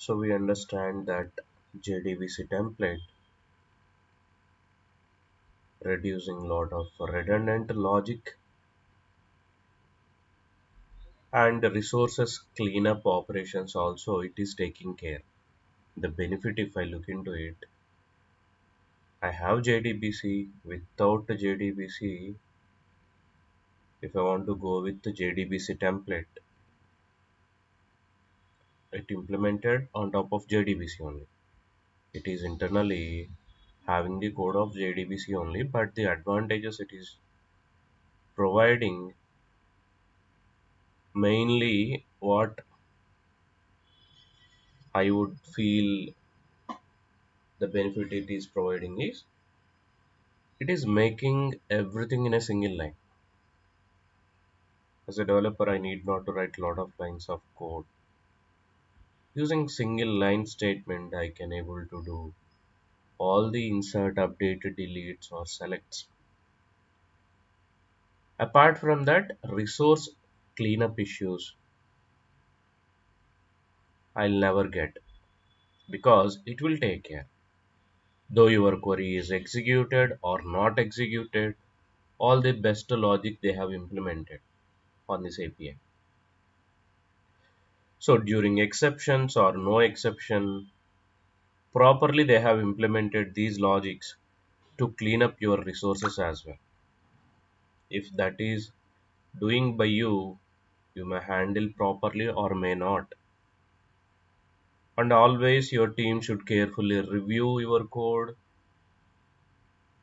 So we understand that JDBC template reducing lot of redundant logic and resources cleanup operations also it is taking care. The benefit if I look into it, I have JDBC. Without the JDBC, if I want to go with the JDBC template, it implemented on top of JDBC only. It is internally having the code of JDBC only, but the advantages it is providing mainly what I would feel the benefit it is providing is it is making everything in a single line. As a developer, I need not to write a lot of lines of code. Using single line statement, I can able to do all the insert, update, deletes or selects. Apart from that, resource cleanup issues I'll never get because it will take care. Though your query is executed or not executed, all the best logic they have implemented on this API. So during exceptions or no exception, properly they have implemented these logics to clean up your resources as well. If that is doing by you, you may handle properly or may not. And always your team should carefully review your code,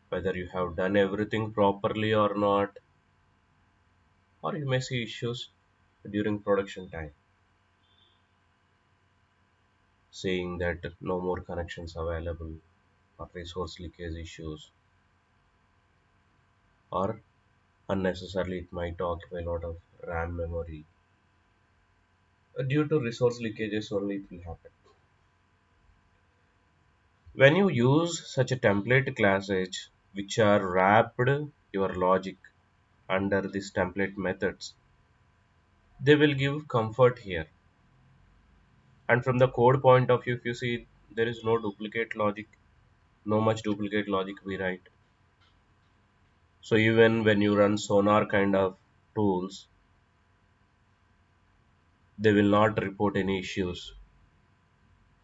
whether you have done everything properly or not, or you may see issues during production time, saying that no more connections available, or resource leakage issues, or unnecessarily it might occupy a lot of RAM memory. Due to resource leakages only it will happen. When you use such a template classes which are wrapped your logic under these template methods, they will give comfort here. And from the code point of view, if you see there is no duplicate logic, no much duplicate logic we write. So even when you run Sonar kind of tools, they will not report any issues.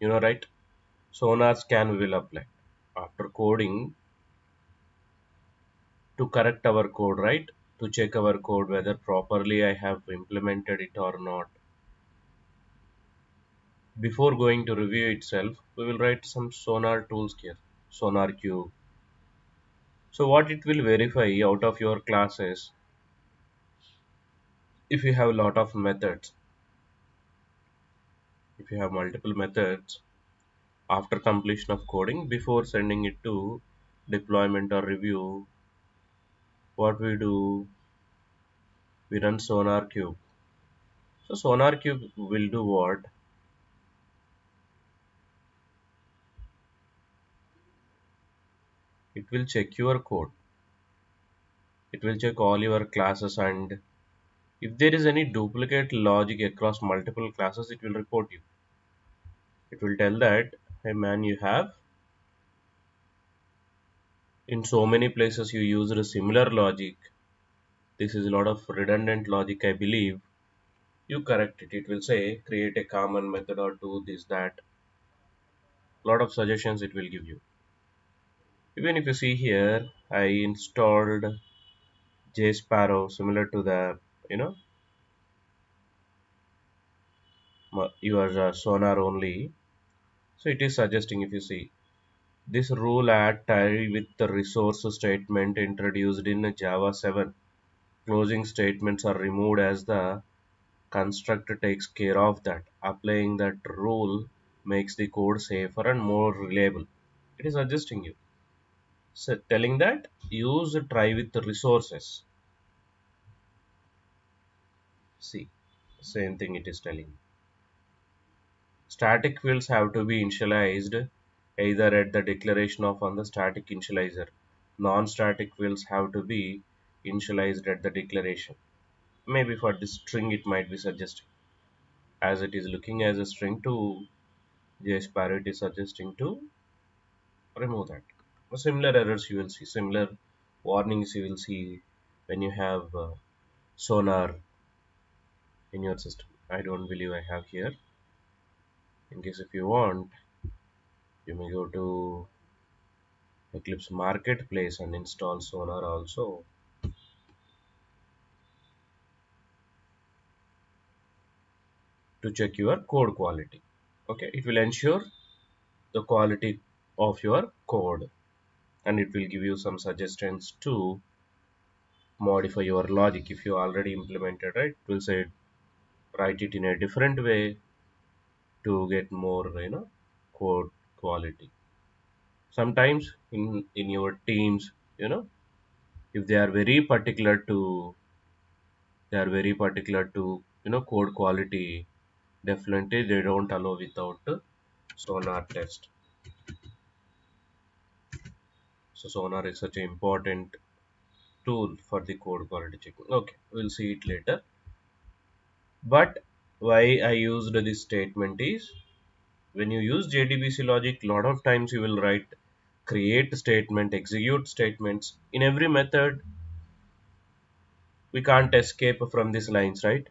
Right? Sonar scan will apply. After coding, to correct our code, right? To check our code whether properly I have implemented it or not. Before going to review itself, we will write some Sonar tools here, Sonar Cube. So what it will verify out of your classes, if you have a lot of methods, if you have multiple methods, after completion of coding, before sending it to deployment or review, what we do, we run Sonar Cube. So Sonar Cube will do what? It will check your code. It will check all your classes, and if there is any duplicate logic across multiple classes, it will report you. It will tell that, hey man, you have in so many places you used a similar logic. This is a lot of redundant logic, I believe. You correct it. It will say create a common method or do this, that. Lot of suggestions it will give you. Even if you see here, I installed JSparrow similar to the, you know, your Sonar only. So it is suggesting if you see this rule add tie with the resource statement introduced in Java 7. Closing statements are removed as the constructor takes care of that. Applying that rule makes the code safer and more reliable. It is suggesting you. So telling that use try with the resources. See, same thing it is telling. Static fields have to be initialized either at the declaration of on the static initializer. Non-static fields have to be initialized at the declaration. Maybe for this string it might be suggested as it is looking as a string to JS parrot is suggesting to remove that. Similar errors you will see, similar warnings you will see when you have sonar in your system. I don't believe I have here. In case if you want, you may go to Eclipse Marketplace and install sonar also to check your code quality. Okay, it will ensure the quality of your code, and it will give you some suggestions to modify your logic. If you already implemented, right, it will say write it in a different way to get more, code quality. Sometimes in your teams, if they are very particular to code quality, definitely they don't allow without sonar test. So sonar is such an important tool for the code quality checking. Okay, we'll see it later. But why I used this statement is, when you use JDBC logic, lot of times you will write create statement, execute statements. In every method, we can't escape from these lines, right?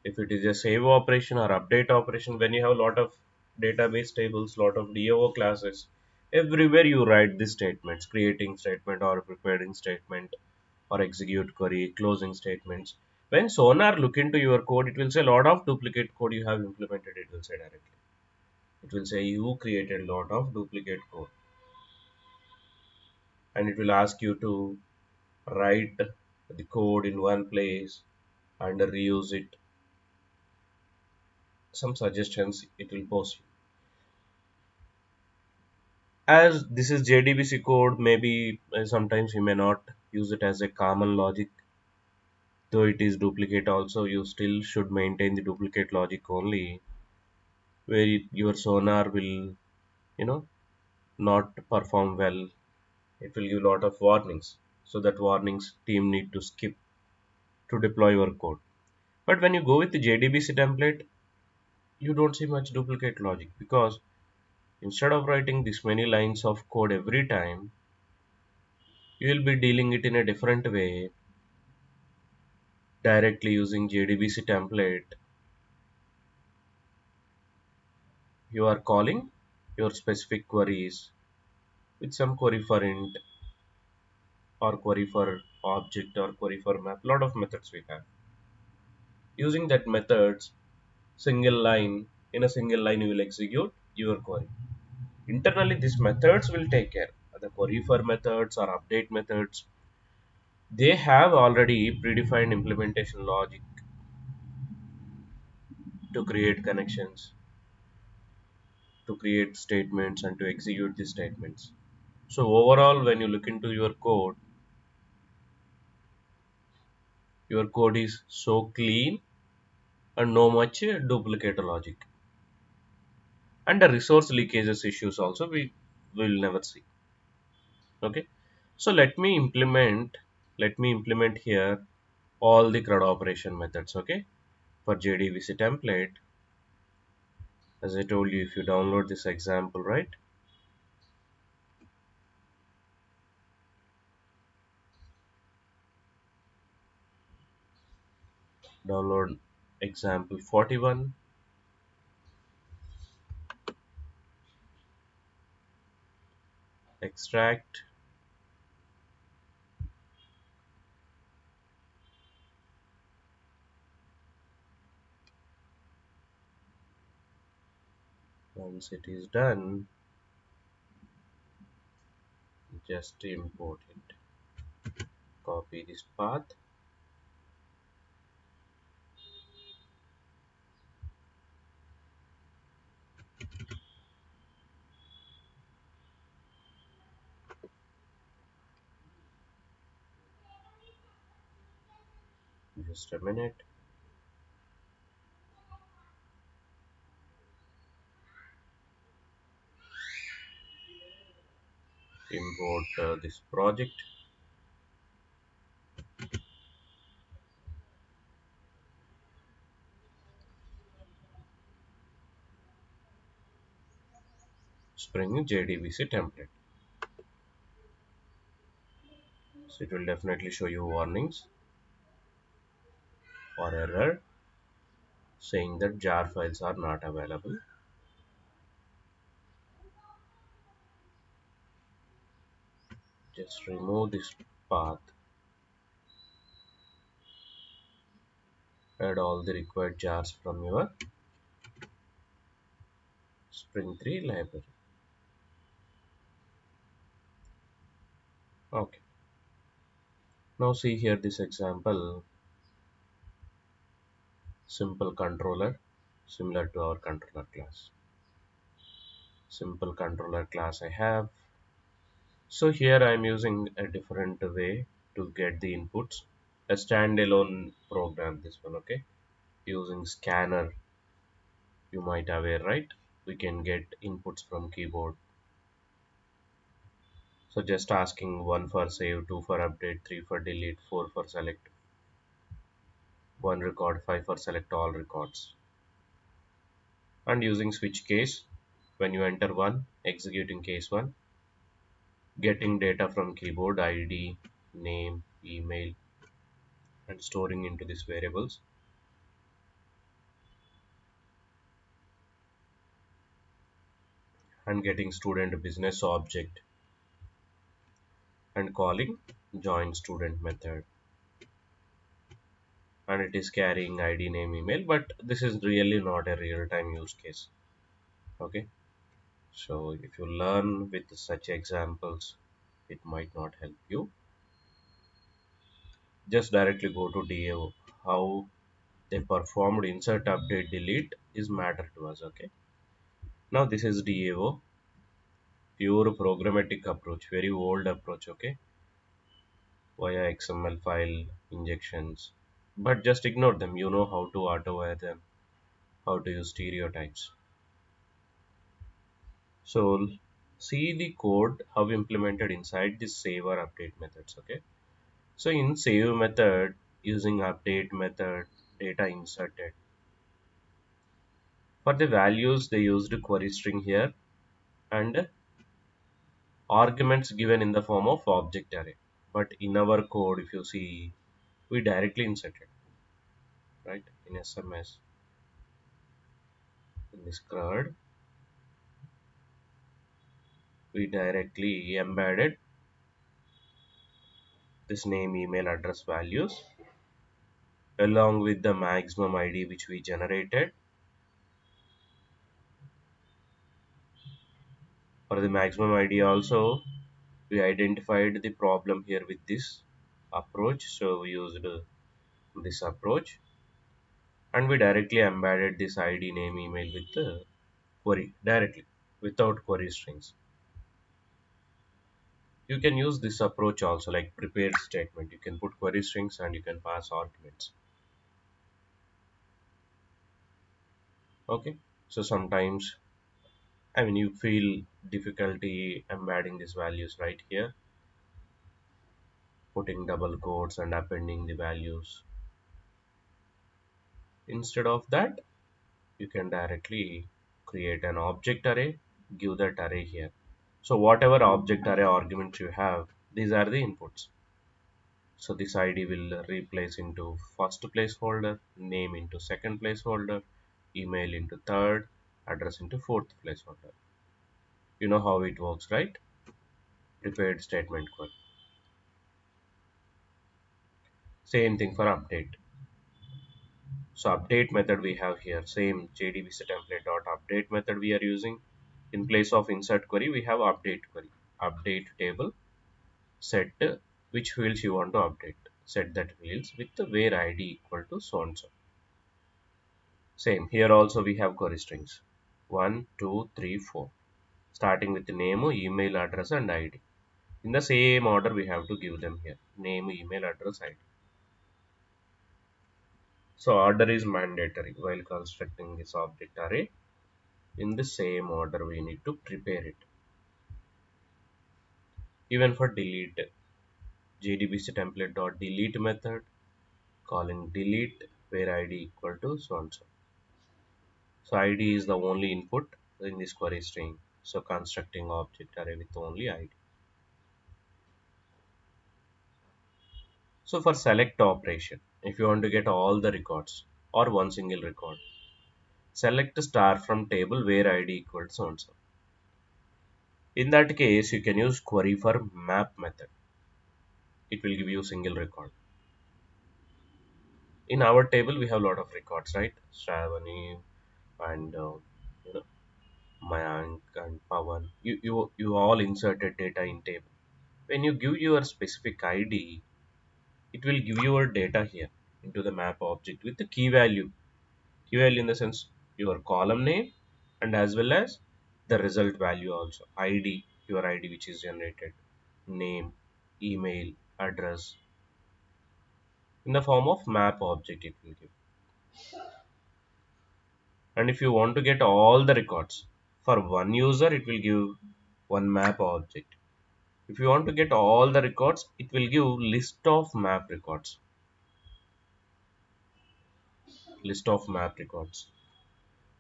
If it is a save operation or update operation, when you have a lot of database tables, lot of DO classes, everywhere you write these statements, creating statement or preparing statement or execute query, closing statements. When Sonar look into your code, it will say a lot of duplicate code you have implemented, it will say directly. It will say you created a lot of duplicate code, and it will ask you to write the code in one place and reuse it. Some suggestions it will post you. As this is JDBC code, maybe sometimes you may not use it as a common logic. Though it is duplicate also, you still should maintain the duplicate logic only, where your sonar will, you know, not perform well. It will give a lot of warnings. So that warnings team need to skip to deploy your code. But when you go with the JDBC template, you don't see much duplicate logic, because instead of writing this many lines of code every time, you will be dealing it in a different way, directly using JDBC template. You are calling your specific queries with some query for int or query for object or query for map. Lot of methods we have. Using that methods, single line, in a single line you will execute your query. Internally, these methods will take care. The query for methods or update methods, they have already predefined implementation logic to create connections, to create statements, and to execute these statements. So overall, when you look into your code is so clean and no much duplicate logic. And the resource leakages issues also we will never see. Okay. So let me implement here all the CRUD operation methods. Okay. For JDBC template, as I told you, if you download this example, right? Download example 41, extract, once it is done, just import it. Copy this path, just a minute, import this project, Spring JDBC template. So it will definitely show you warnings or error saying that jar files are not available. Just remove this path, add all the required jars from your Spring 3 library. Okay. Now see here this example, simple controller similar to our controller class. Simple controller class I have. So here I am using a different way to get the inputs. A standalone program, this one, okay? Using scanner, you might aware, right? We can get inputs from keyboard. So just asking 1 for save, 2 for update, 3 for delete, 4 for select, 1 record, 5 for select all records. And using switch case, when you enter 1, executing case 1, getting data from keyboard ID, name, email, and storing into these variables. And getting student business object and calling join student method, and it is carrying ID, name, email, but this is really not a real-time use case. Okay, so if you learn with such examples, it might not help you. Just directly go to DAO. How they performed insert, update, delete is matter to us. Okay, now this is DAO, pure programmatic approach, very old approach. Okay, via XML file injections, but just ignore them. You know how to auto wire them, how to use stereotypes. So see the code how implemented inside this save or update methods. Okay, so in save method, using update method, data inserted. For the values they used query string here, and arguments given in the form of object array. But in our code, if you see, we directly inserted, right? In SMS, in this CRUD, we directly embedded this name, email, address values along with the maximum ID which we generated. For the maximum ID also, we identified the problem here with this approach. So we used this approach, and we directly embedded this ID, name, email with the query directly without query strings. You can use this approach also, like prepared statement. You can put query strings and you can pass arguments. Okay, so sometimes you feel difficulty embedding these values right here, putting double quotes and appending the values. Instead of that, you can directly create an object array, give that array here. So whatever object array arguments you have, these are the inputs. So this ID will replace into first placeholder, name into second placeholder, email into third, address into fourth placeholder. You know how it works, right? Prepared statement code. Same thing for update. So update method we have here, same JDBC template dot update method we are using. In place of insert query, we have update query. Update table, set which fields you want to update. Set that fields with the where ID equal to so and so. Same here also we have query strings 1, 2, 3, 4, starting with the name, email address, and ID. In the same order we have to give them here, name, email address, ID. So order is mandatory while constructing this object array. In the same order we need to prepare it. Even for delete, JDBC template dot delete method, calling delete where ID equal to so and so. So ID is the only input in this query string. So constructing object array with only id. So for select operation, if you want to get all the records or one single record, select star from table where id equals so and so. In that case, you can use query for map method. It will give you single record. In our table, we have a lot of records, right? Shravani and you know, Mayank and Pawan. You all inserted data in table. When you give your specific ID, it will give your data here into the map object with the key value. Key value in the sense your column name and as well as the result value also. ID, your ID which is generated, name, email, address. In the form of map object it will give. And if you want to get all the records for one user, it will give one map object. If you want to get all the records, it will give list of map records. List of map records.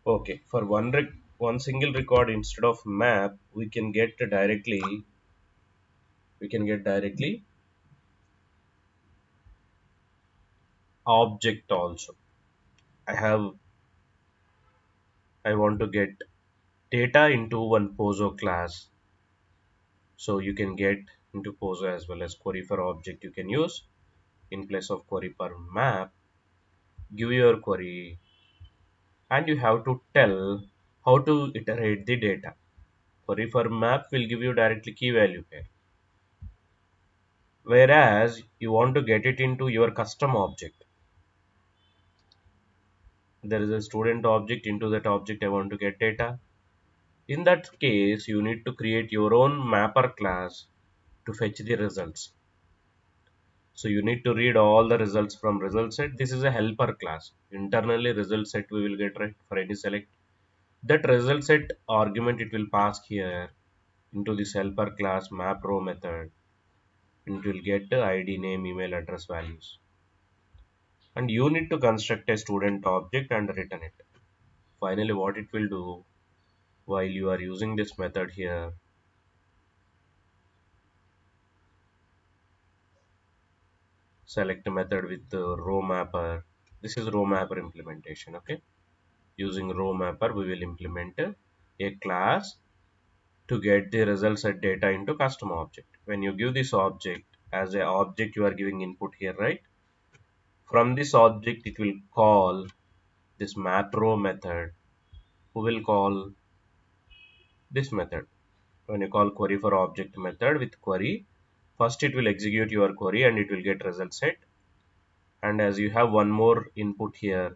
Okay, for one single record instead of map, we can get directly object also. I have I want to get data into one Pozo class. So you can get into Pozo as well as query for object you can use in place of query per map. Give your query and you have to tell how to iterate the data. Query for map will give you directly key value pair. Whereas you want to get it into your custom object. There is a student object, into that object I want to get data. In that case, you need to create your own mapper class to fetch the results. So you need to read all the results from result set. This is a helper class. Internally result set we will get right for any select. That result set argument it will pass here into this helper class map row method. And it will get the ID, name, email, address values. And you need to construct a student object and return it. Finally, what it will do while you are using this method here, select a method with the row mapper. This is row mapper implementation. Okay, using row mapper we will implement a class to get the result set data into custom object. When you give this object as a object, you are giving input here, right? From this object it will call this map row method, who will call this method. When you call query for object method with query, first it will execute your query and it will get result set. And as you have one more input here,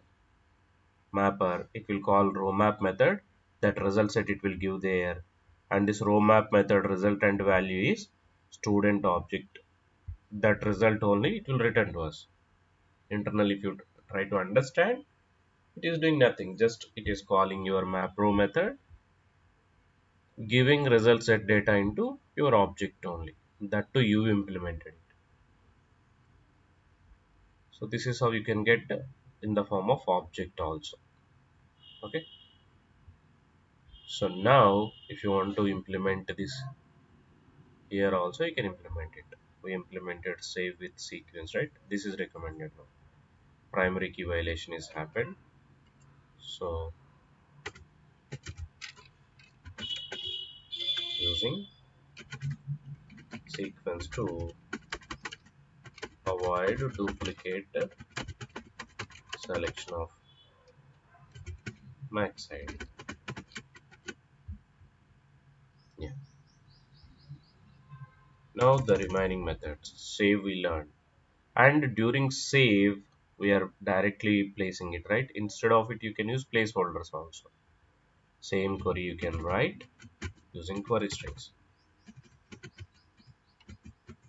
mapper, it will call row map method. That result set it will give there. And this row map method resultant value is student object. That result only it will return to us. Internally, if you try to understand, it is doing nothing. Just it is calling your map row method, giving result set data into your object only. That too you implemented it. So this is how you can get in the form of object also. Okay. So now if you want to implement this here also, you can implement it. We implemented save with sequence, right? This is recommended now. Primary key violation is happened. So using sequence to avoid duplicate selection of max ID. Yeah. Now the remaining methods. Save we learned. And during save, we are directly placing it, right? Instead of it, you can use placeholders also. Same query you can write using query strings.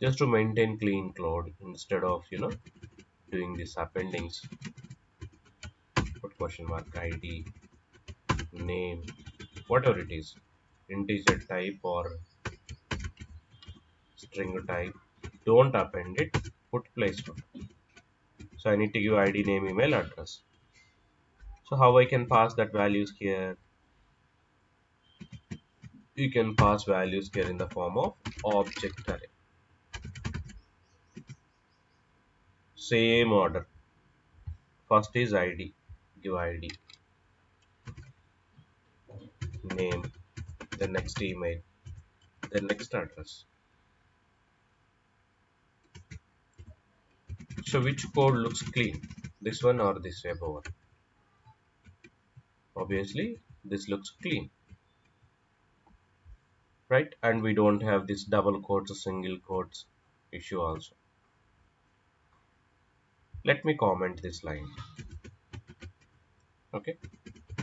Just to maintain clean code instead of, doing this appendings. Put question mark ID, name, whatever it is. Integer type or string type. Don't append it, put placeholder. So I need to give ID, name, email, address. So how I can pass that values here? You can pass values here in the form of object array. Same order. First is ID. Give ID, name, the next email, the next address. So which code looks clean? This one or this web one? Obviously, this looks clean, right? And we don't have this double quotes or single quotes issue also. Let me comment this line. Okay,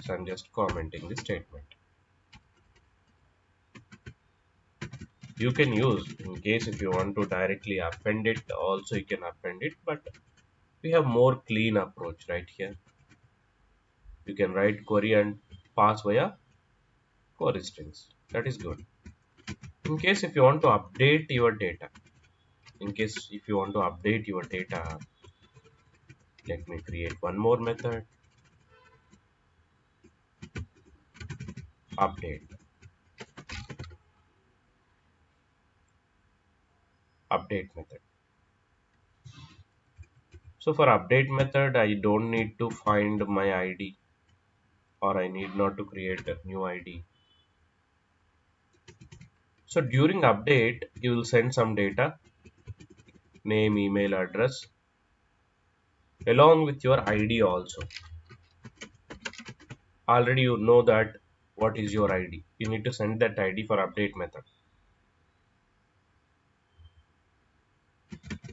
so I'm just commenting the statement. You can use in case if you want to directly append it, also you can append it, but we have more clean approach right here. You can write query and pass via query strings. That is good. In case if you want to update your data, let me create one more method. Update method. So for update method, I don't need to find my ID, or I need not to create a new ID. So during update, you will send some data, name, email, address, along with your ID also. Already you know that what is your ID. You need to send that ID for update method.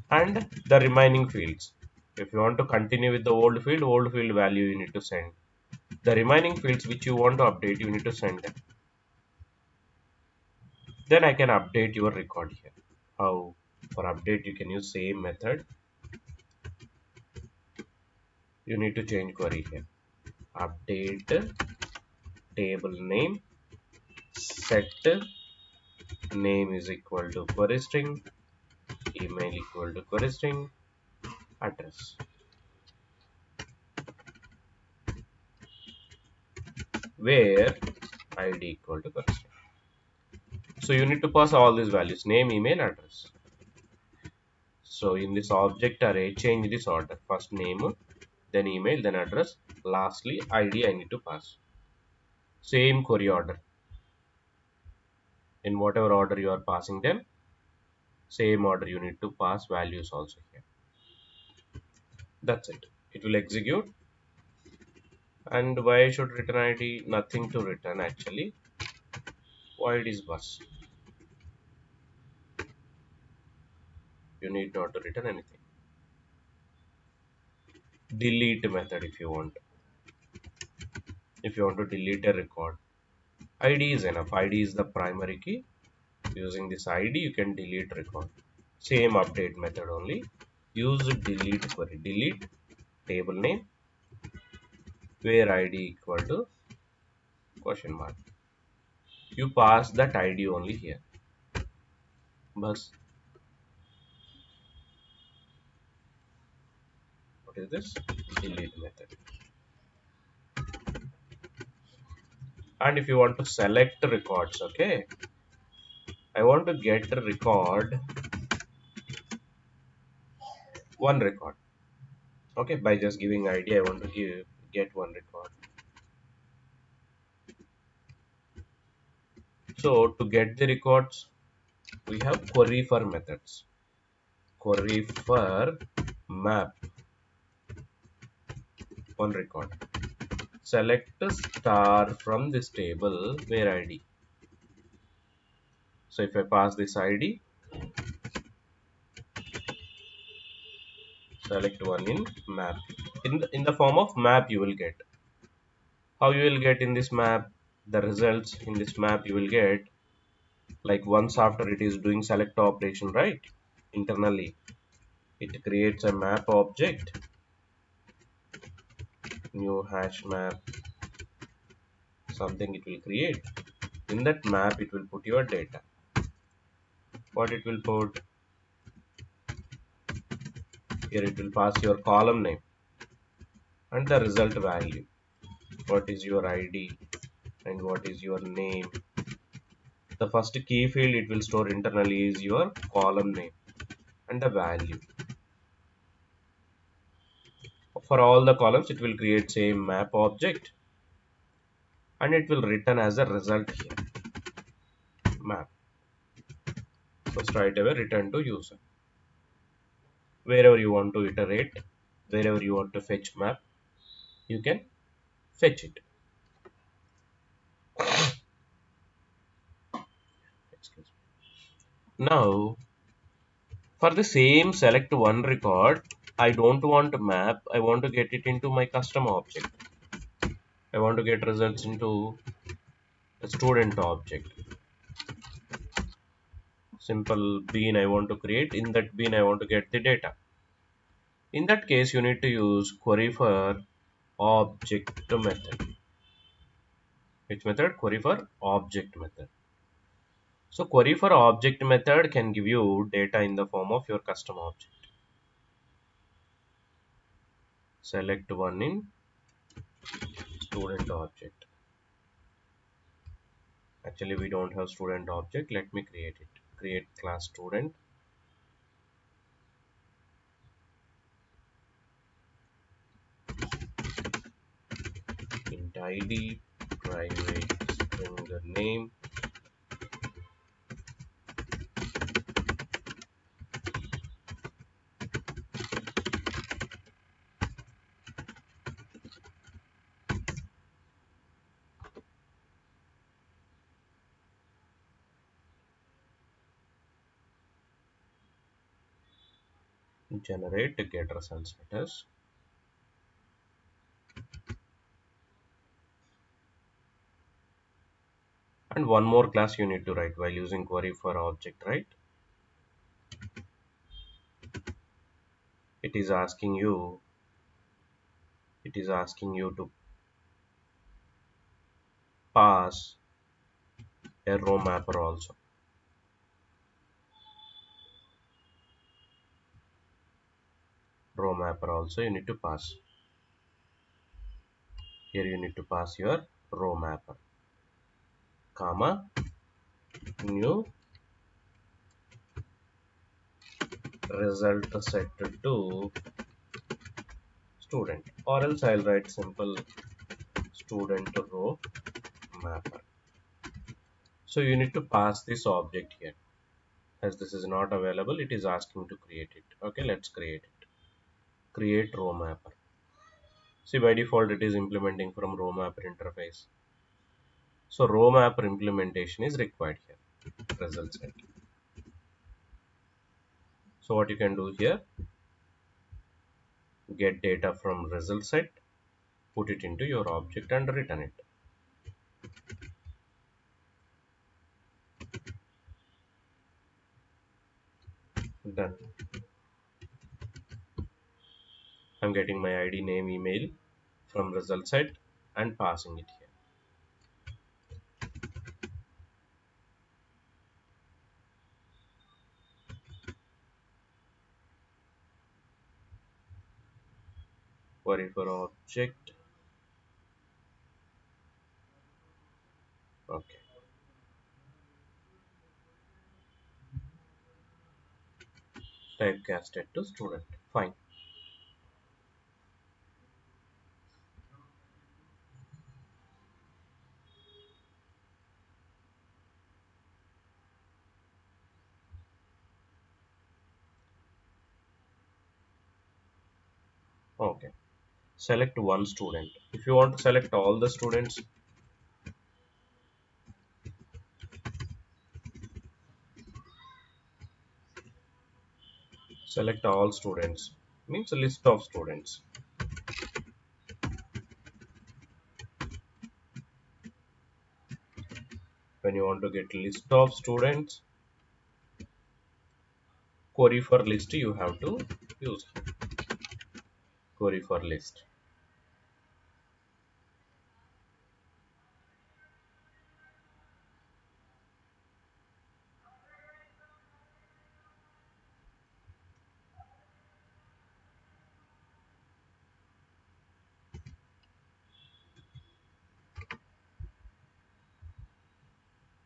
And the remaining fields. If you want to continue with the old field value you need to send. The remaining fields which you want to update, you need to send them. Then I can update your record here. How? For update, you can use same method. You need to change query here. Update table name, set name is equal to query string, email equal to query string, address. Where ID equal to query string. So you need to pass all these values, name, email, address. So in this object array, change this order. First name, then email, then address. Lastly, ID I need to pass. Same query order. In whatever order you are passing them, same order you need to pass values also here. That's it. It will execute. And why I should return ID? Nothing to return actually. Void is bus. You need not to return anything. Delete method if you want. If you want to delete a record, ID is enough. ID is the primary key. Using this ID, you can delete record. Same update method only. Use delete query. Delete table name where ID equal to question mark. You pass that ID only here. Bus. What is this? Delete method. And if you want to select records, okay, I want to get a record, one record. Okay, by just giving ID, I want to get one record. So to get the records, we have query for methods. Query for map one record. Select a star from this table where ID. So if I pass this ID, select one in map. In the form of map you will get. How you will get in this map? The results in this map you will get like once after it is doing select operation, right? Internally, it creates a map object, new hash map, something it will create. In that map, it will put your data. What it will put? Here it will pass your column name and the result value. What is your ID and what is your name The first key field it will store internally is your column name and the value. For all the columns, it will create same map object and it will return as a result here, map. So straight away return to user. Wherever you want to iterate, wherever you want to fetch map, you can fetch it. Excuse me. Now, for the same select one record, I don't want map. I want to get it into my custom object. I want to get results into the student object. Simple bean I want to create. In that bean, I want to get the data. In that case, you need to use query for object method. Which method? Query for object method. So query for object method can give you data in the form of your custom object. Select one in student object. Actually, we don't have student object. Let me create it. Create class student. Int ID, private string name. Generate get results status. And one more class you need to write while using query for object, right? It is asking you, to pass a row mapper also. Row mapper also you need to pass. Here you need to pass your row mapper, comma, new result set to student, or else I'll write simple student row mapper. So you need to pass this object here. As this is not available, it is asking to create it. Okay, let's create it. Create row mapper. See, by default it is implementing from row mapper interface. So row mapper implementation is required here. Result set. So what you can do here, get data from result set, put it into your object and return it. Done. I'm getting my ID, name, email from result set and passing it here. Query for object. Okay. Typecast it to student. Fine. Okay. Select one student. If you want to select all the students, select all students means a list of students. When you want to get list of students, query for list you have to use. Query for list.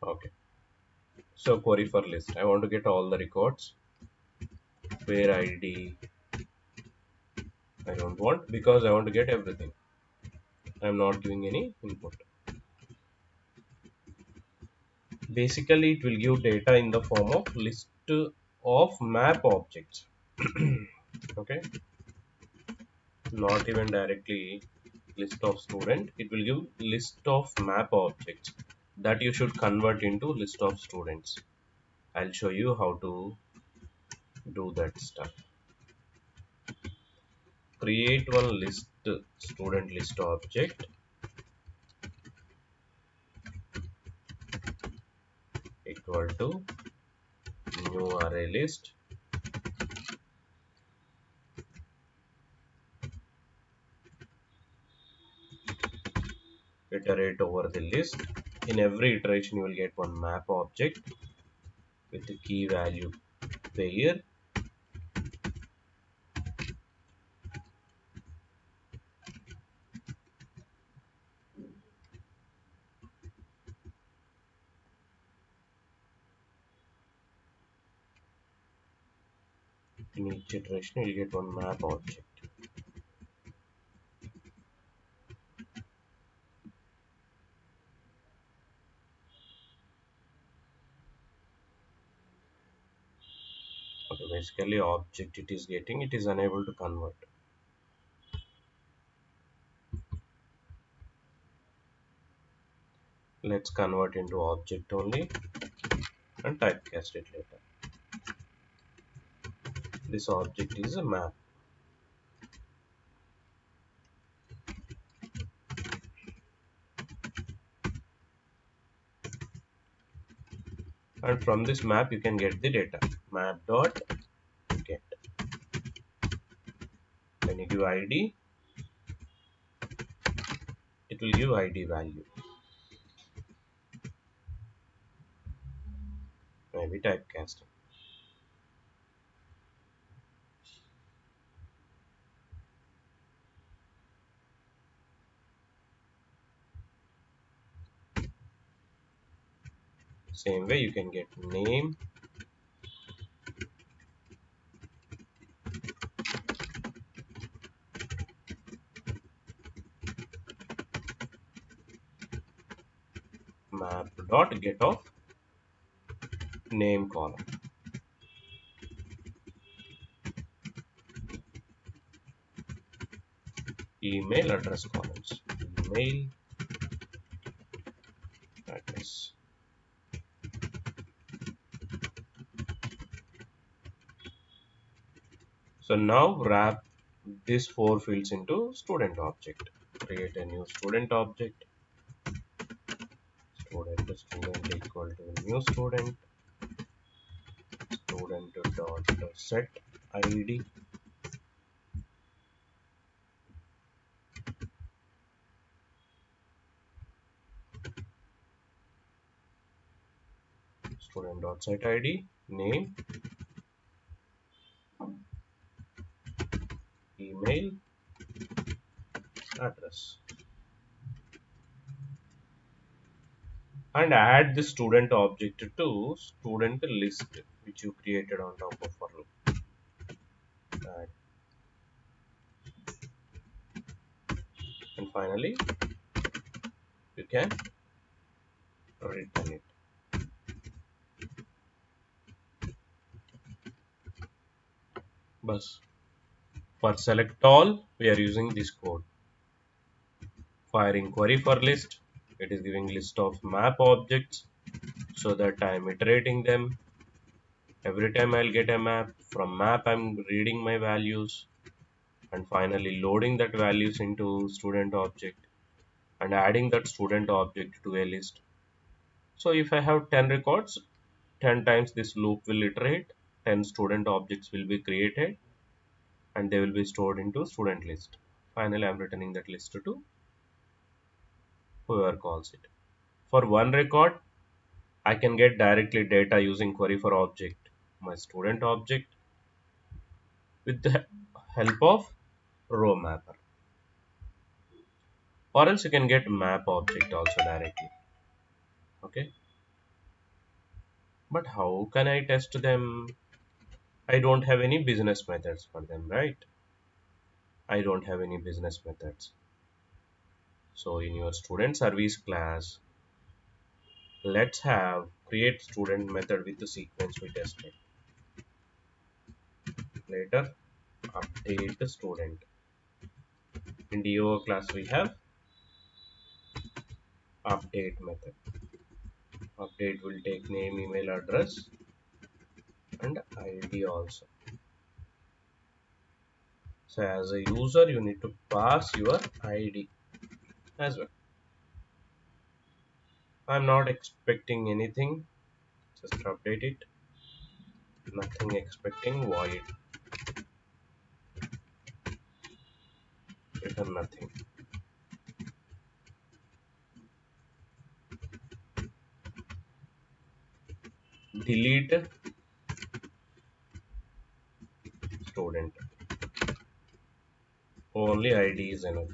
Okay. So query for list, I want to get all the records. Where id I don't want, because I want to get everything. I'm not giving any input. Basically it will give data in the form of list of map objects. Okay, not even directly list of student, it will give list of map objects that you should convert into list of students. I'll show you how to do that stuff. Create one list, student list object equal to new array list, iterate over the list. In every iteration you will get one map object with the key value pair. In each iteration you will get one map object. Okay, basically object it is getting, it is unable to convert. Let's convert into object only and typecast it later. This object is a map. And from this map you can get the data. Map dot get. When you give id, it will give id value. Maybe typecasting. Same way you can get name, map dot get of name column, email address columns, email address. So now wrap these four fields into student object. Create a new student object. Student equal to new student. Student dot set id. Student dot set id, name, email address, and add the student object to student list which you created on top of for loop. Add. And finally you can return it. Bus. For select all we are using this code. Firing query for list, it is giving list of map objects so that I am iterating them. Every time I'll get a map, from map I'm reading my values and finally loading that values into student object and adding that student object to a list. So if I have 10 records, 10 times this loop will iterate, 10 student objects will be created and they will be stored into student list. Finally I'm returning that list to whoever calls it. For one record I can get directly data using query for object, my student object, with the help of row mapper, or else you can get map object also directly. Okay, But how can I test them? I don't have any business methods for them, right? I don't have any business methods. So in your student service class, let's have create student method with the sequence we tested. Later, update the student. In DO class, we have update method. Update will take name, email address, and ID also. So as a user, you need to pass your ID as well. I'm not expecting anything. Just update it. Nothing expecting void. Return nothing. Delete student. Only ID is enough.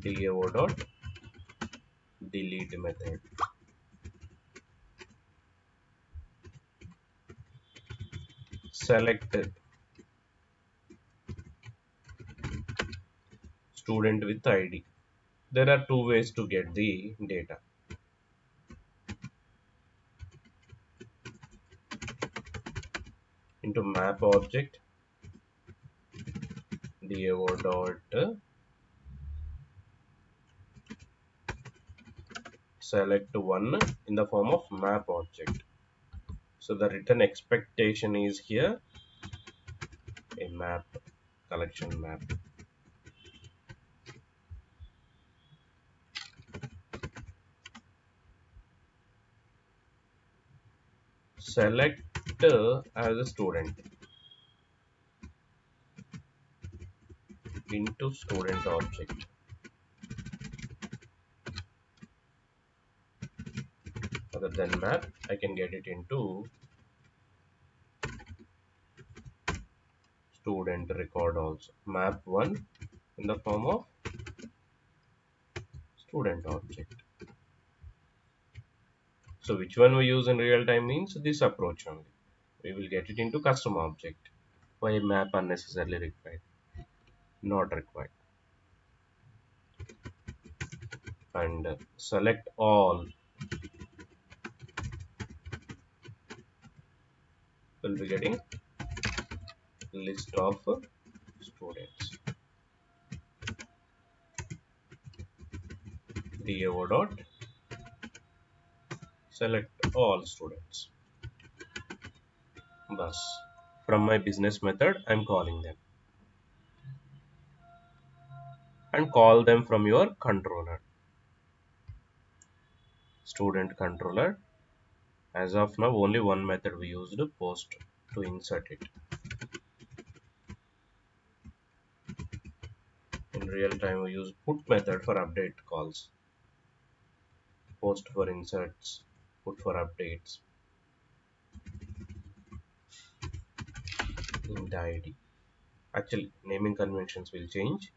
DAO dot delete method. Select student with ID. There are two ways to get the data. Into map object, DAO dot select one in the form of map object. So the return expectation is here a map, collection map. Select as a student into student object. Other than map, I can get it into student record also. Map 1 in the form of student object. So which one we use in real time means this approach only. We will get it into custom object. Why map unnecessarily required? Not required. And select all. We'll be getting list of students. DAO dot select all students. Thus, from my business method, I'm calling them. And call them from your controller. Student controller. As of now, only one method we used, post, to insert it. In real time, we use put method for update calls. Post for inserts, put for updates. In the ID. Actually, naming conventions will change.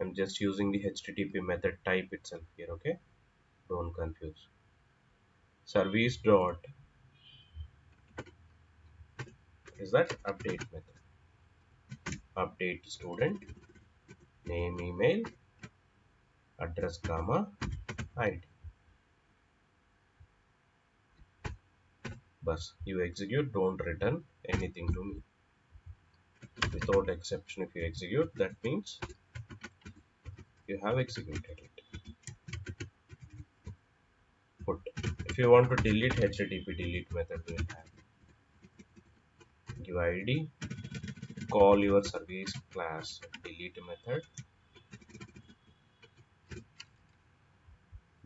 I'm just using the HTTP method type itself here, okay? Don't confuse. Service dot is that update method. Update student, name, email, address, comma, ID. Bus, you execute, don't return anything to me. Without exception, if you execute, that means you have executed it. Put. If you want to delete HTTP delete method, we will have give ID, call your service class delete method,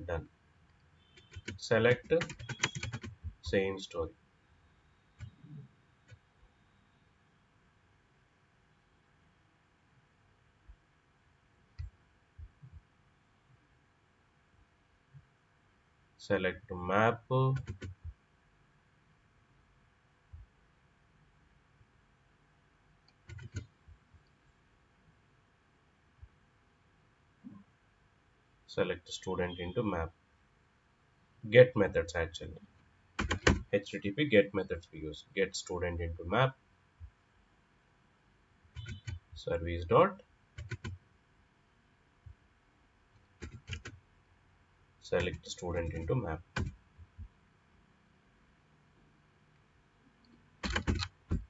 done. Select same story. Select map, select student into map. get methods actually. HTTP get methods we use. Get student into map service dot select student into map.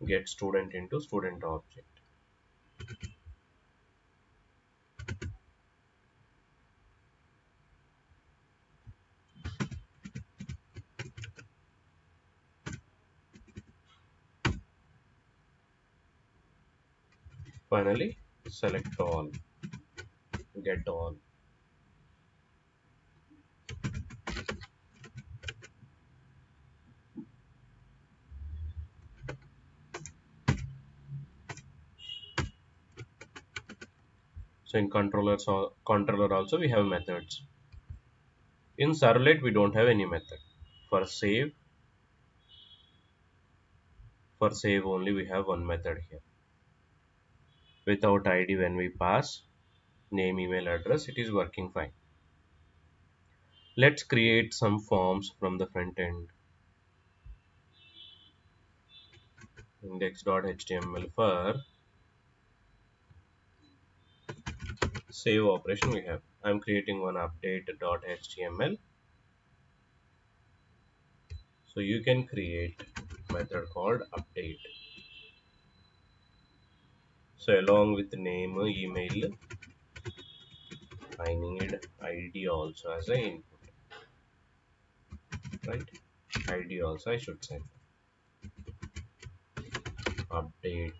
Get student into student object. Finally, select all, get all. So in controller also we have methods. In servlet we don't have any method. For save, for save only we have one method here. Without ID when we pass name, email address, it is working fine. Let's create some forms from the front end. Index.html for save operation we have. I'm creating one update.html. So you can create method called update. So along with name, email, I need ID also as a input, right? ID also I should send. Update.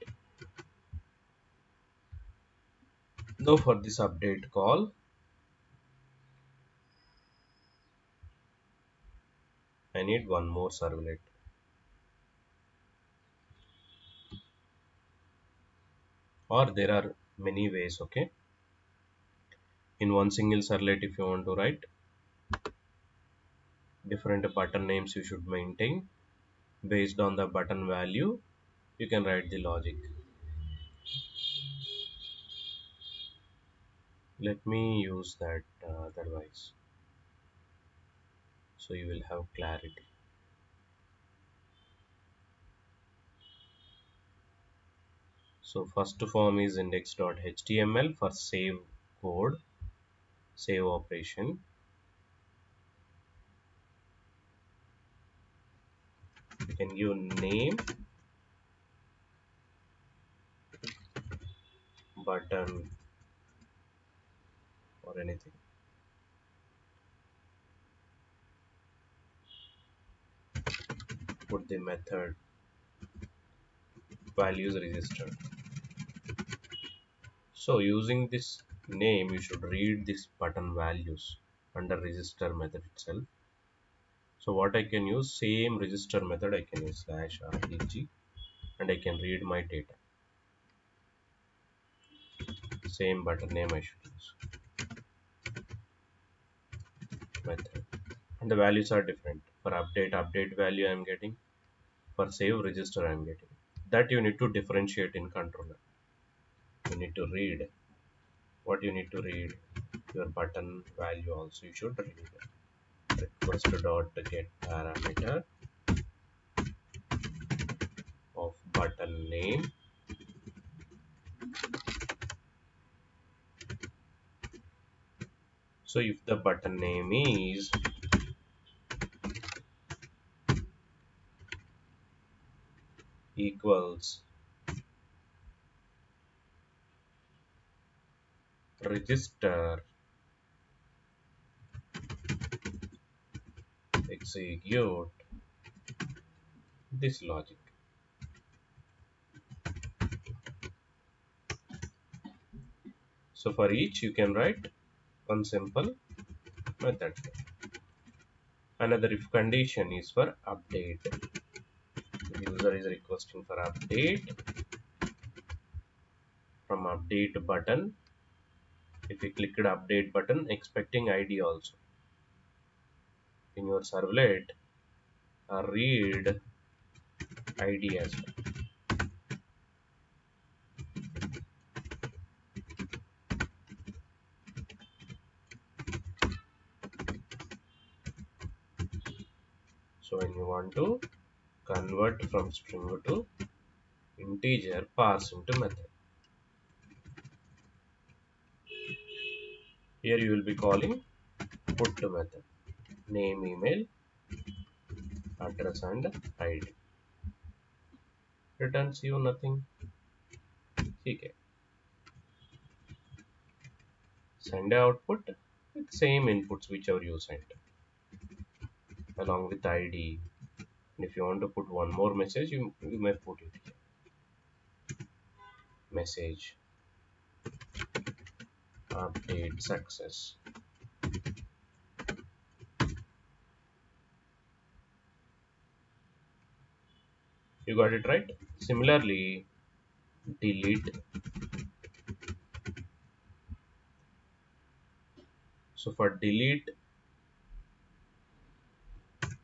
Now for this update call, I need one more servlet. Or there are many ways, okay? In one single servlet, if you want to write different button names, you should maintain based on the button value. You can write the logic. Let me use that otherwise, so you will have clarity. So first form is index.html for save code, save operation. You can give name, button, or anything. Put the method values registered. So using this name, you should read this button values under register method itself. So what I can use, same register method I can use /reg, and I can read my data. Same button name I should use method, and the values are different. For update value I am getting. For save register I am getting. That you need to differentiate in controller. You need to read what you need to read. Your button value also you should read. Request dot get parameter of button name. So if the button name is equals register, execute this logic. So for each you can write one simple method. Another if condition is for update. The user is requesting for update. From update button, if you click the update button, expecting ID also. In your servlet, read ID as well. So when you want to convert from string to integer, pass into method. Here you will be calling put method. Name, email, address and ID. Returns you nothing. Okay. Send output with same inputs whichever you sent along with ID. And if you want to put one more message, you may put it here. Message update success. You got it right. Similarly, delete. So for delete,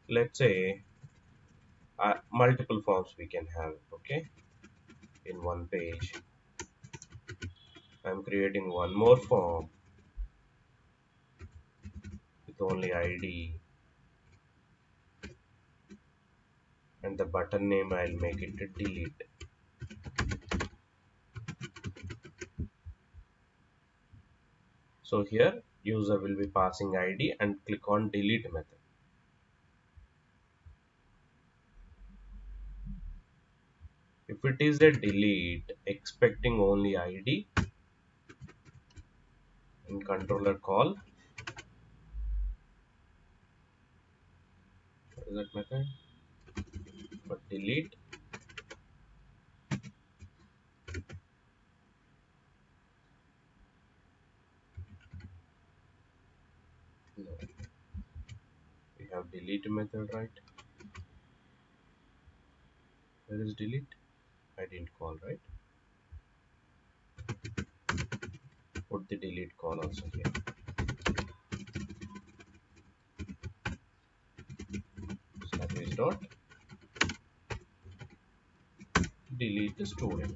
let's say multiple forms we can have. Okay, in one page, I'm creating one more form with only ID and the button name I'll make it to delete. So here user will be passing ID and click on delete method. If it is a delete expecting only ID in controller call, what is that method? For delete, no, we have delete method, right? Where is delete? I didn't call, right? Put the delete call also here. Service dot delete the student.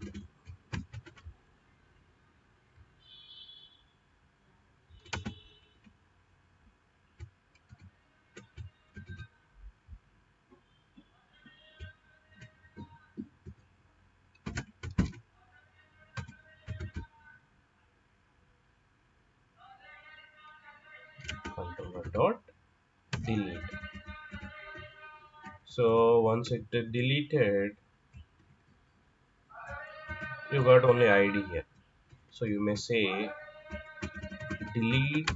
Controller dot delete. So once it deleted, you got only ID here. So you may say delete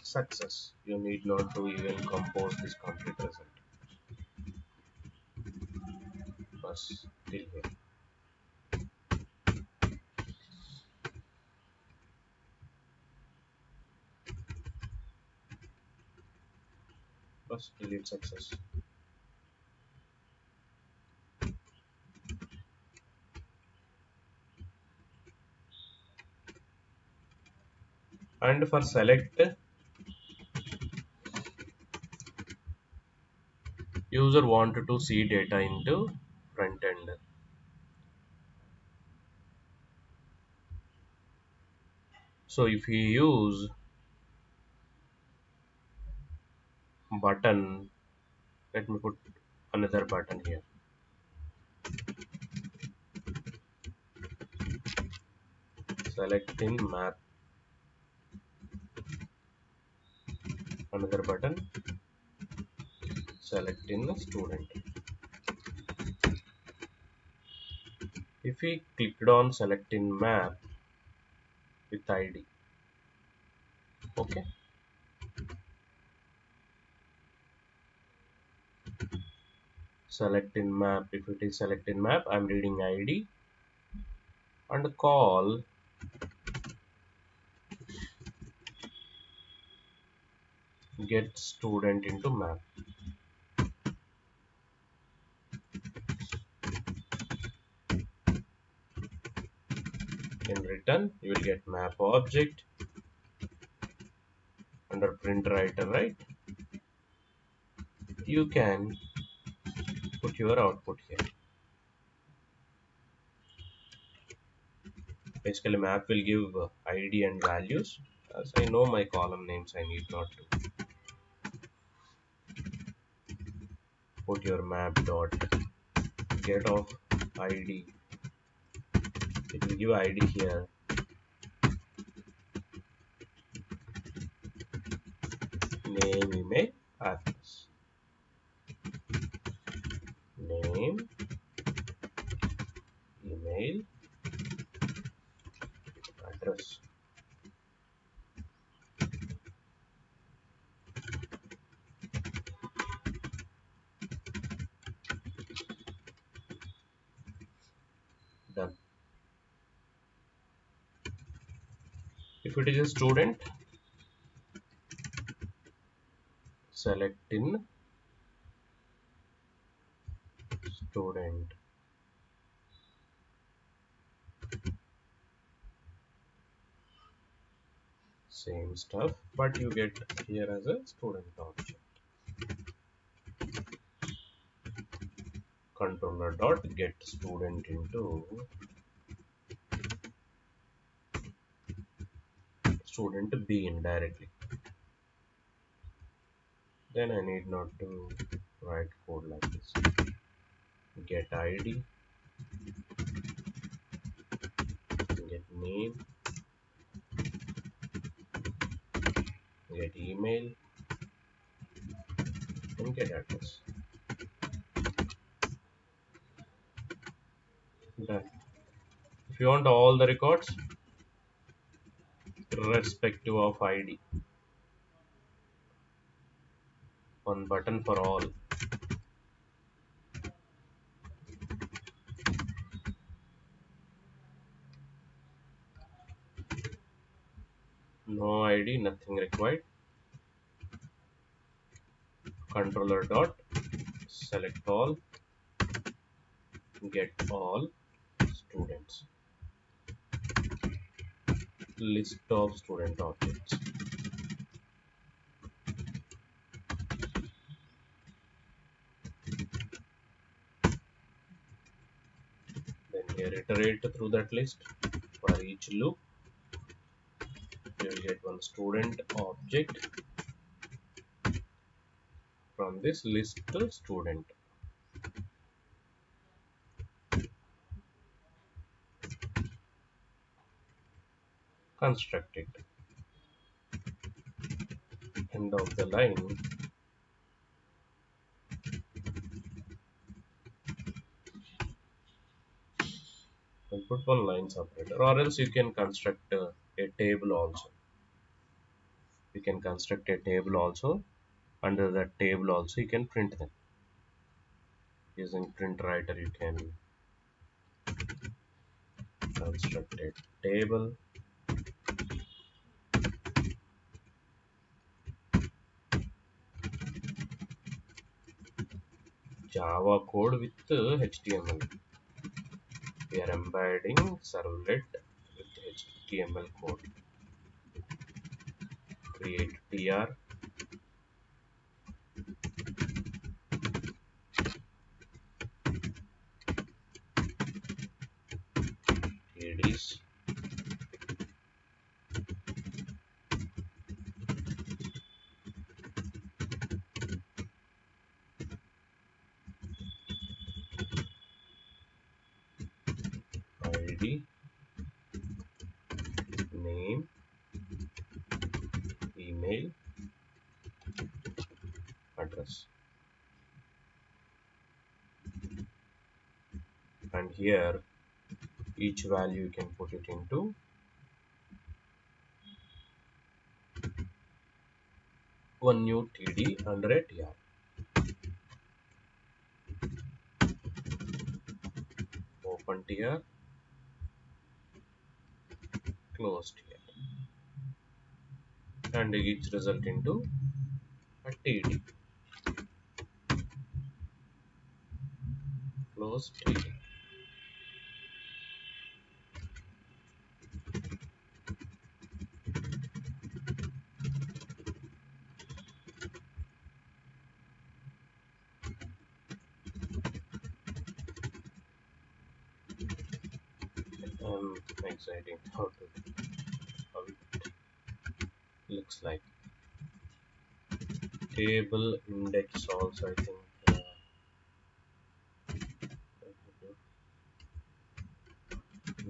success. You need not to even compose this complete result. Bus till here. Bus delete success. And for select, user wanted to see data into front end. So if you use button, let me put another button here. Select in map. Another button. Select in student. If we clicked on select in map with ID, okay. Select in map. If it is select in map, I'm reading ID and call get student into map. In return, you will get map object under print writer, right? You can put your output here. Basically, map will give ID and values. As I know my column names, I need not to. put your map dot get of id. It will give id here. Name, email, address. Name, email, address. Done. If it is a student, select in student. Same stuff, but you get here as a student object. Controller dot get student into student B indirectly. Then I need not to write code like this. Get ID, get name, get email, and get address. Done. If you want all the records, irrespective of ID, one button for all. No ID, nothing required. Controller dot select all, get all students. List of student objects. Then here iterate through that list. For each loop, you will get one student object from this list student. Construct it. End of the line. And put one line separator, or else you can construct a table also. You can construct a table also. Under that table also you can print them. Using print writer you can construct a table. Java code with HTML. We are embedding servlet with HTML code. Create tr, tds, id, name, email, address. And here each value you can put it into one new td under a tr. Open tr, close tr, and each result into a td, close td. Exciting how it looks like. Table index also, I think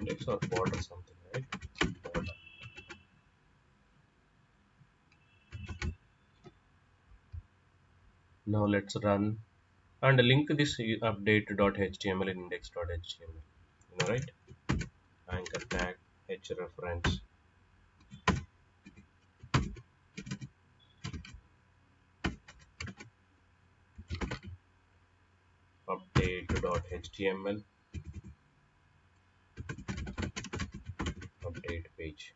index or border something, right? Border. Now let's run and link this update.html in index.html. Right? Anchor tag h reference update.html update page.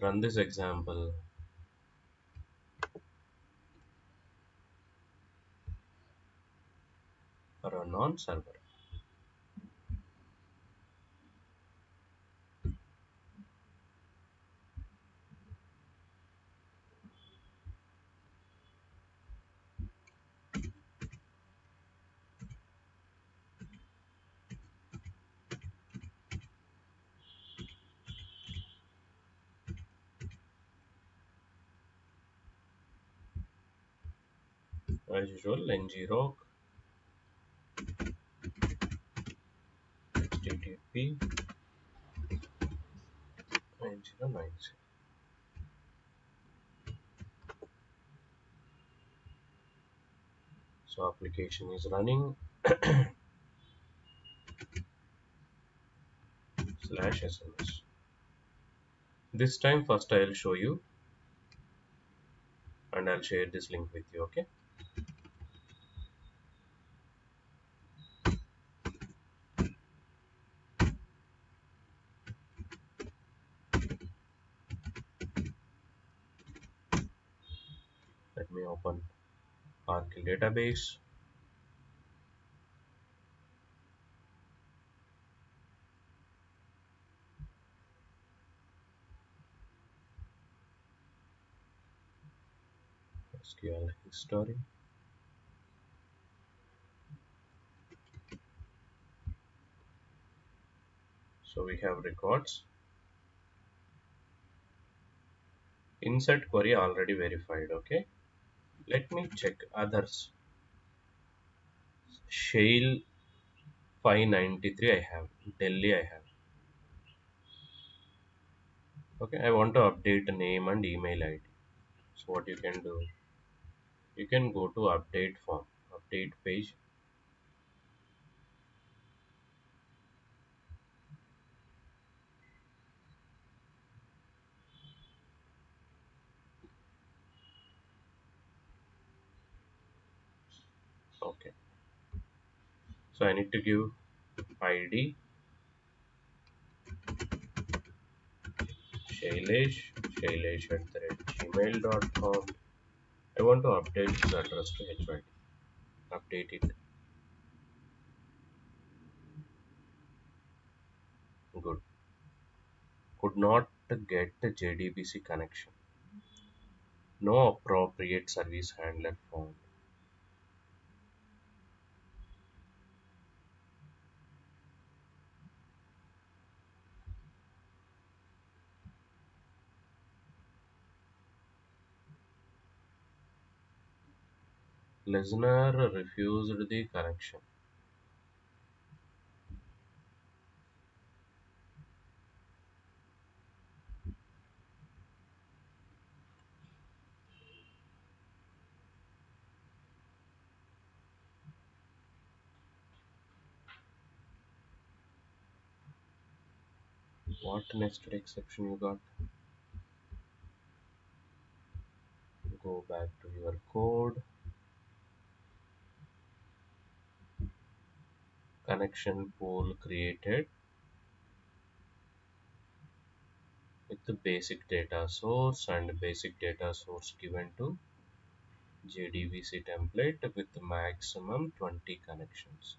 Run this example. Run on server. As usual, ng http 9090. So application is running slash SMS. This time first I'll show you and I'll share this link with you. Okay. Let me open Oracle database. SQL history. So we have records. Insert query already verified. Okay. Let me check others. Shale 593 I have. Delhi I have. Okay. I want to update name and email ID. So what you can do? You can go to update form, update page. Okay. So I need to give ID Shailesh at the rate gmail.com. I want to update this address to HYD. Update it. Good. Could not get the JDBC connection. No appropriate service handler found. Listener refused the connection. What nested exception you got? Go back to your code. Connection pool created with the basic data source and basic data source given to JDBC template with maximum 20 connections.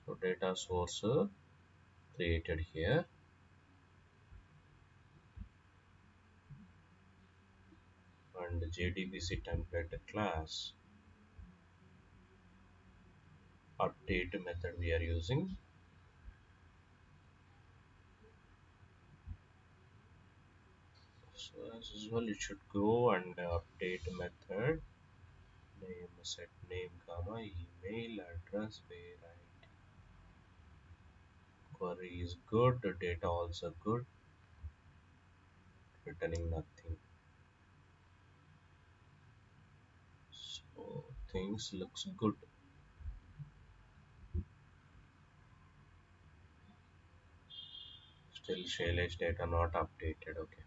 So data source created here and JDBC template class update method we are using. So as usual, it should go and update method Name, set name, comma, email address, where query is good, the data also good, returning nothing. So things looks good. Still Shailesh data not updated. Okay.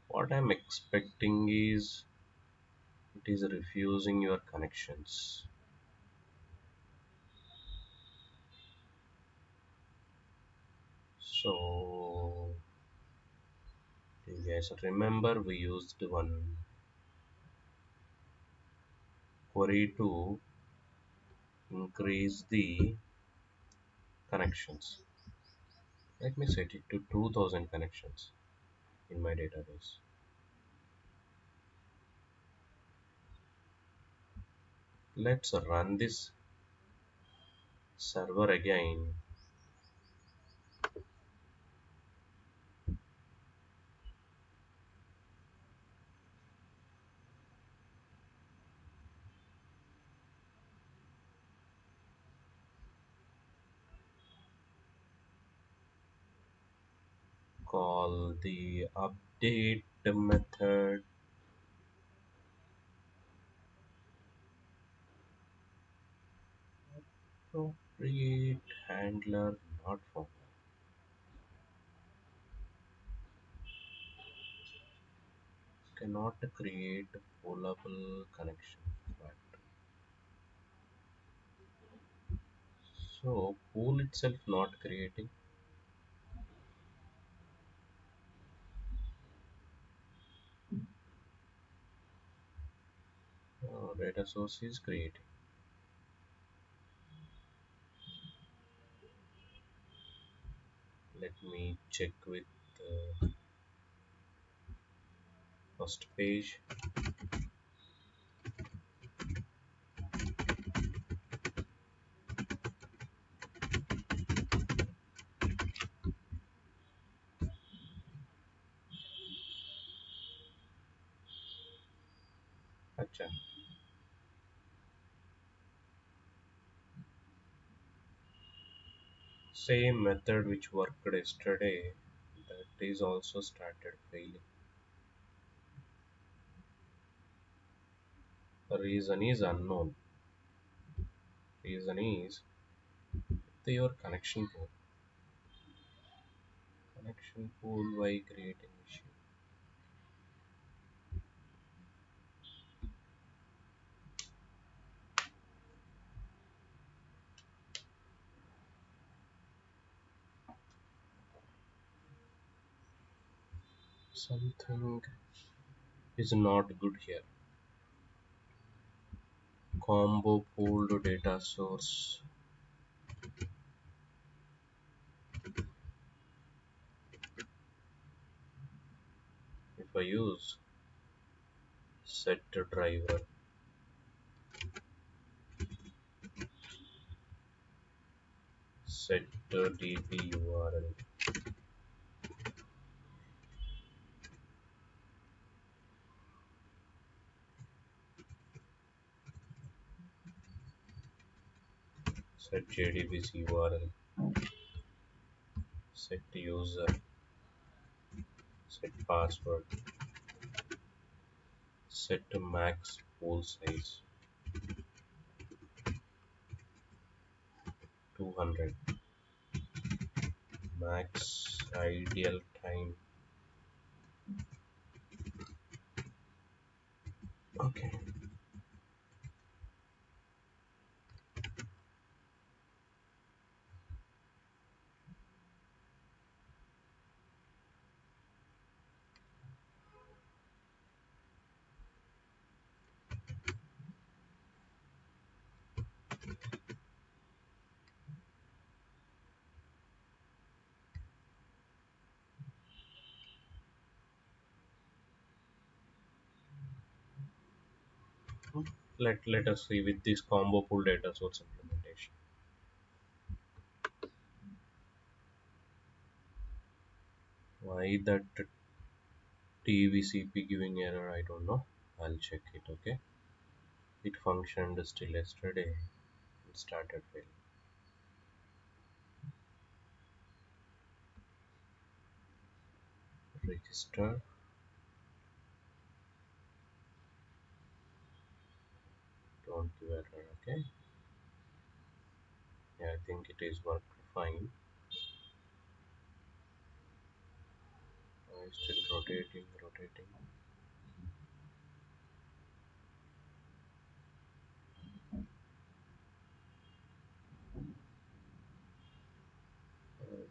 What I'm expecting is it is refusing your connections. So you guys remember we used one query to increase the connections. Let me set it to 2000 connections in my database. Let's run this server again. Call the update method. Appropriate handler not found. Cannot create pullable connection. But so pool itself not creating. Data source is creating. Let me check with the first page. Acha. Same method which worked yesterday, that is also started failing. The reason is unknown. Reason is your connection pool. Connection pool by creating issue. Something is not good here. Combo pooled data source. If I use set driver, set db URL, set jdbc URL, set user, set password, set max pool size 200, max ideal time. Okay, let us see with this combo pool data source implementation. Why that TVCP giving error? I don't know. I'll check it. Okay. It functioned still yesterday. It started failing. Register. Don't give error. Okay. Yeah, I think it is worked fine. Still rotating, rotating.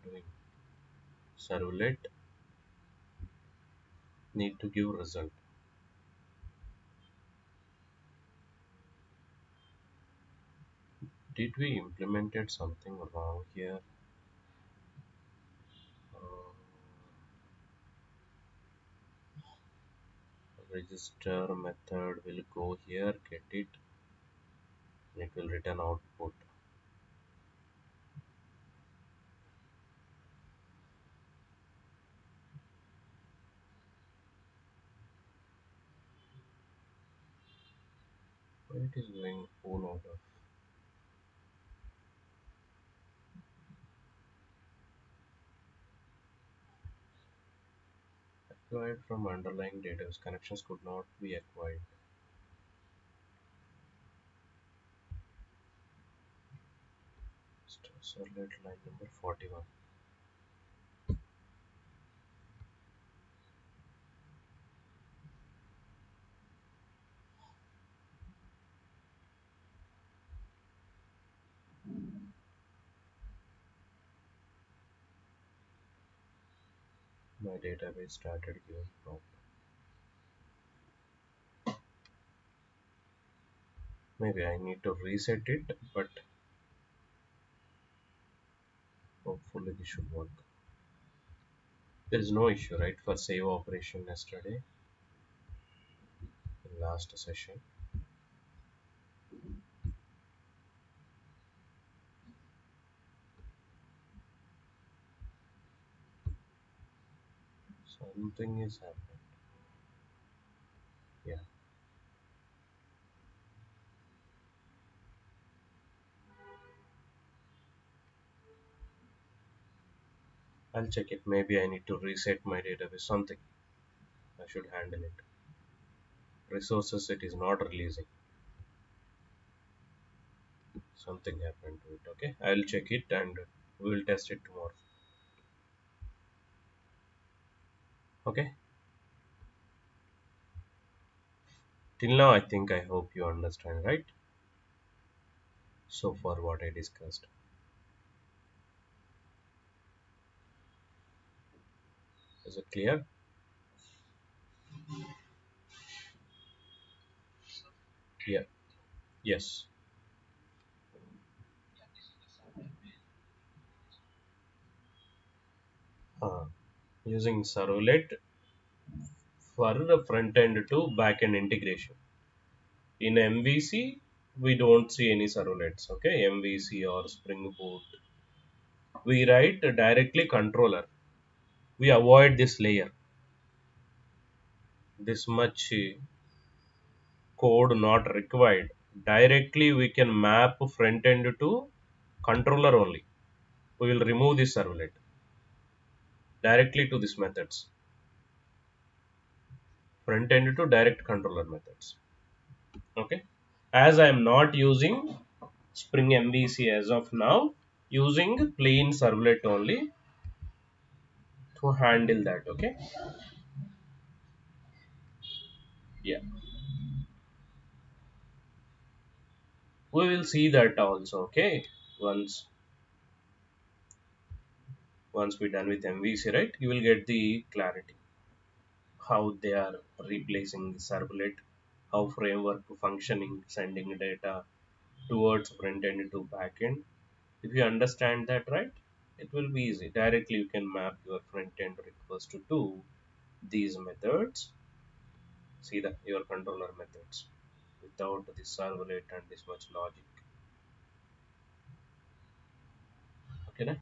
Doing servlet need to give result. Did we implemented something wrong here? Uh, register method will go here, get it, and it will return output. Why it is going full order? Acquired from underlying database. Connections could not be acquired. Select line number 41. My database started giving problem. Maybe I need to reset it, but hopefully this should work. There is no issue, right, for save operation yesterday in last session. Something is happening. Yeah, I'll check it. Maybe I need to reset my database. Something. I should handle it. Resources it is not releasing. Something happened to it. Okay, I'll check it and we will test it tomorrow. Okay. Till now, I think I hope you understand, right? So far, what I discussed. Is it clear? Yeah. Yes. Uh, Using servlet for the front end to back end integration. In MVC, we don't see any servlets. Okay, MVC or Spring Boot. We write directly controller. We avoid this layer. This much code not required. Directly we can map front end to controller only. We will remove this servlet directly to these methods. Front end to direct controller methods. Okay. As I am not using Spring MVC as of now, using plain servlet only to handle that. Okay. Yeah. We will see that also. Okay. Once once we done with MVC, right? You will get the clarity. How they are replacing the servlet, how framework functioning, sending data towards front end to back end. If you understand that, right, it will be easy. Directly you can map your front end request to these methods. See the your controller methods without the servlet and this much logic.